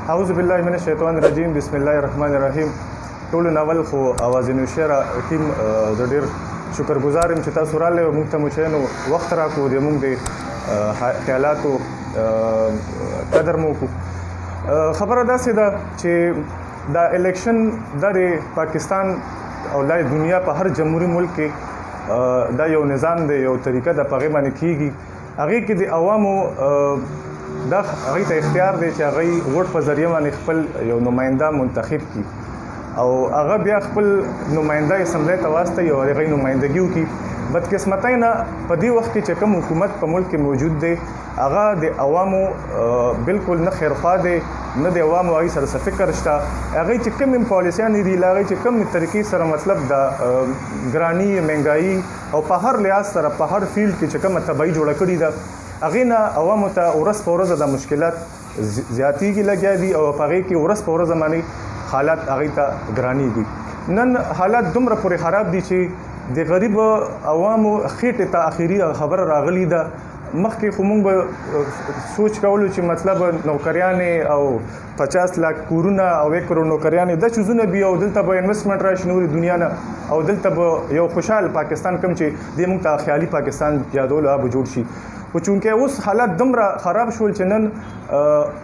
اعوذ بالله من الشیطان الرجیم بسم الله الرحمن الرحیم. ټول ناول خو اوازین شعر ټیم د ډیر شکرګزار یم چې تاسو راغلئ او موږ ته مو چې نو وخت راکړو د موږ د خیالاتو قدر مو وکړو. خبره داسې ده چې دا الیکشن د پاکستان او د دنیا په هر جمهوري ملک کې دا یو نظام دی، یو طریقه د پغې باندې کیږي. هغې کې د عوامو دا هغوی ته اختیار دی چې هغوی ووټ په ذریعه باندې خپل یو نماینده منتخب کړي او هغه بیا خپل نماینده اسمبلی ته واستوي او هغوی نمایندګي وکړي. بدقسمتۍ نه په دې وخت کې چې کوم حکومت په ملک کې موجود دی هغه د عوامو بالکل نه خیرخوا دی، نه د عوامو هغوی سره څه فکر شته. هغوی چې کوم پالیسیانې دي له هغوی چې کوم طریقې سره مطلب د ګراني مهنګایي او په هر لحاظ سره په هر فیلډ کې چې کومه تباهي جوړه کړې ده هغې نه عوامو ته ورځ په ورځ د مشکلات زیاتېږي لګیا دي او په هغې کې ورځ په ورځ باندې حالات هغوی ته ګرانېږي. نن حالات دومره پورې خراب دي چې د غریب عوامو خېټې ته اخري خبره راغلې ده. مخکې خو موږ به سوچ کولو چې مطلب نوکریانې او 50 لاک کورونه او 1 کروڑ نوکریانې دا چیزونه بي او دلته به انویسټمنټ راشي نورې دنیا نه او دلته به یو خوشحال پاکستان کوم چې دې موږ ته خیالي پاکستان یادولو به جوړ شي. خو چونکې اوس حالات دومره خراب شول چې نن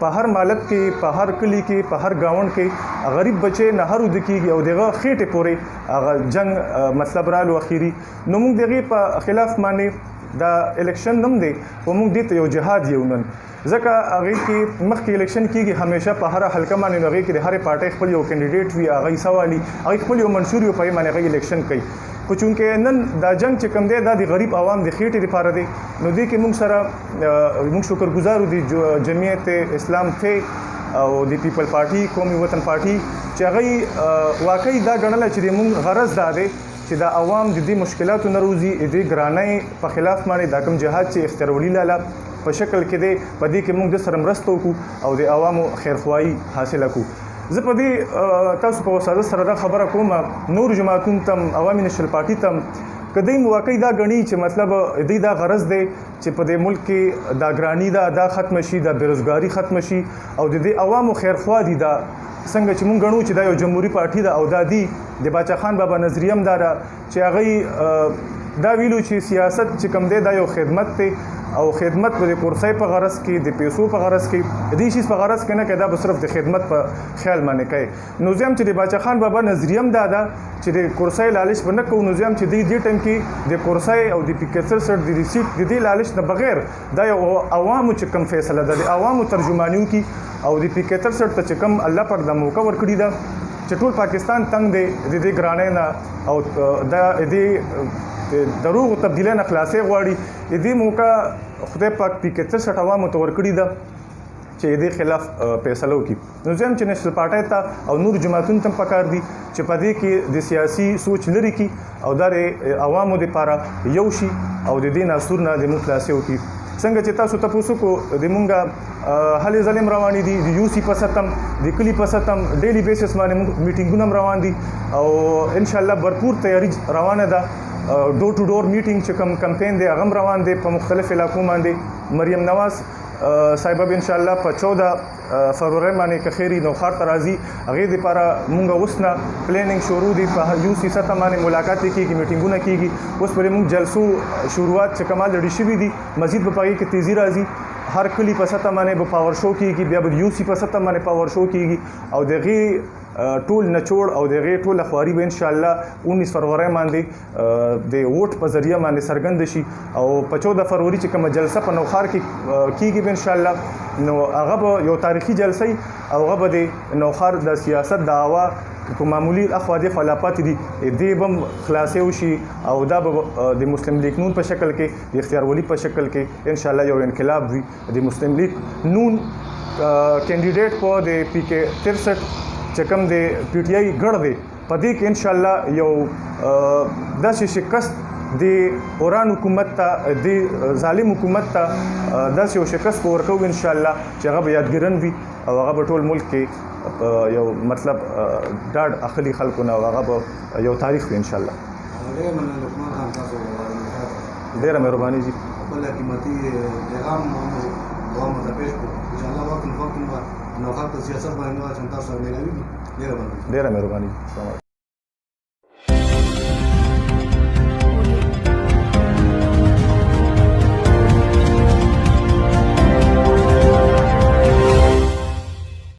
په هر مالک کې په هر کلي کې په هر گاوند کې غریب بچي نه هر ود کېږي او دغه خېټې پورې هغه جنگ مطلب رالو اخیری. نو موږ دغه په خلاف باندې دا الیکشن نم دی او موږ دې ته یو جهاد یو نن ځکه هغې کې مخکې الیکشن کېږي همیشه په هر حلقه باندې هغې کې د هرې پارټۍ خپل یو کینډیډیټ وي، هغه یې سوالي، هغې خپل یو منشور وي، په یې باندې هغه الیکشن کوي. خو چونکې نن دا جنگ چې کوم دی دا د غریب عوام د خېټې لپاره دی نو دې کې موږ سره موږ شکرګزار یو د جمعیت اسلام ته او د پیپل پارټي قومي وطن پارټي چې هغوی واقعي دا ګڼله چې موږ غرض دا دی چې دا عوام د دې مشکلاتو نه روزي د ګرانۍ په خلاف باندې دا کوم جهاد چې اختیارولي لاله په شکل کې دی په دې کې موږ د سره مرسته وکړو او د عوامو خیرخواهي حاصله کړو. زه په دې تاسو په وساده سره دا خبره کوم نور جماعتونو ته عوامي نشل پارټي ته که دوی واقعي دا ګڼي چې مطلب دوی دا غرض دی چې په دې ملک کې دا ګراني دا ختم شي، دا بېروزګاري ختم شي او د دې عوامو خیرخوا دي. دا څنګه چې موږ ګڼو چې دا یو جمهوري پارټي ده او دا دی د باچا خان بابا نظریه هم دا ده چې هغوی دا ویلو چې سیاست چې کوم دی دا یو خدمت دی او خدمت په د کرسۍ په غرض کې د پیسو په غرض کې دې شیز په غرض کې نه کوي، دا به صرف د خدمت په خیال باندې کوي. نو زه هم چې د باچا خان بابا نظریه هم دا ده چې د کرسۍ لالچ به نه کوو. نو زه هم چې دې ټایم کې د کرسۍ او د پیکچر سر د ریسیټ د دې لالچ نه بغیر دا یو عوامو چې کوم فیصله ده د عوامو ترجمانیو کې او د پیکچر سر ته چې کوم الله پر د موقع ورکړي ده چې ټول پاکستان تنگ دی د دې ګرانۍ نه او دا دې دروغ تبدیلی نه خلاصې غواړي. دې موقع خدای پاک پیکچر سټ عوامو ته ورکړي ده چې دې خلاف فیصله وکړي. نو زه هم چې نشل پارټۍ ته او نور جماعتونو ته پکار دي چې په دې کې د سیاسي سوچ لري کړي او دا د عوامو دپاره یو شي او د دې ناسور نه د موږ خلاصې وکړي. څنګه چې تاسو تاسو کو د مونږه هلې ځلې روانې دي د یو سی په ستم د کلی په ستم ډیلی بیسس باندې میټینګونه روان دي او ان شاء الله بھرپور تیاری روانه ده. ډور ټو ډور میټینګ چې کوم کمپین دی هغه روان دی په مختلف علاقو باندې. مریم نواز صاحب ان شاء الله په 14 فروری باندې که خیری نوخار ته راځي هغې دپاره مونږ اوس نه پلانینګ شروع دي په یو سی سطح باندې ملاقات کېږي، میټینګونه کېږي. اوس پرې مونږ جلسو شروعات چې کمال ریډي شوي دي، مزید به په هغې کې تیزي راځي. هر کلی په سطح باندې به پاور شو کېږي، بیا به یو سی په سطح باندې پاور شو کېږي او د هغې ټول نچوړ او د هغې ټوله خواري به انشاءالله 19 فروری باندې د ووټ په ذریعه باندې څرګنده شي او په 14 فروری چې کومه جلسه په نوخار کې کېږي به انشاءالله نو هغه به یو تاریخي جلسه وي او هغه به د نوخار د سیاست دعوا که معمولی اخوا دې خلافات دي دې به هم خلاصې وشي او دا به د مسلم لیگ نون په شکل کې د اختیار ولي په شکل کې انشاءالله یو انقلاب وي. د مسلم لیگ نون کینډیډیټ په د پی کې 63 چې کوم د پی ټی آی ګړ دی په دې کې انشاءالله یو داسې شکست د اوران حکومت ته د ظالم حکومت ته داسې یو شکست به ورکوو انشاءالله چې هغه به یادګیرن وي او هغه به ټول ملک کې یو مطلب ډاډ اخلي خلکو نه او هغه به یو تاریخ وي انشاءالله. ډېره مهرباني جي. خپل حکومتي پیغام دوام ورته پیش کړو انشاءالله وخت نو وخت نو خاطر سیاست باندې نو چې تاسو سره ملاوي ډېره مننه ډېره مهرباني.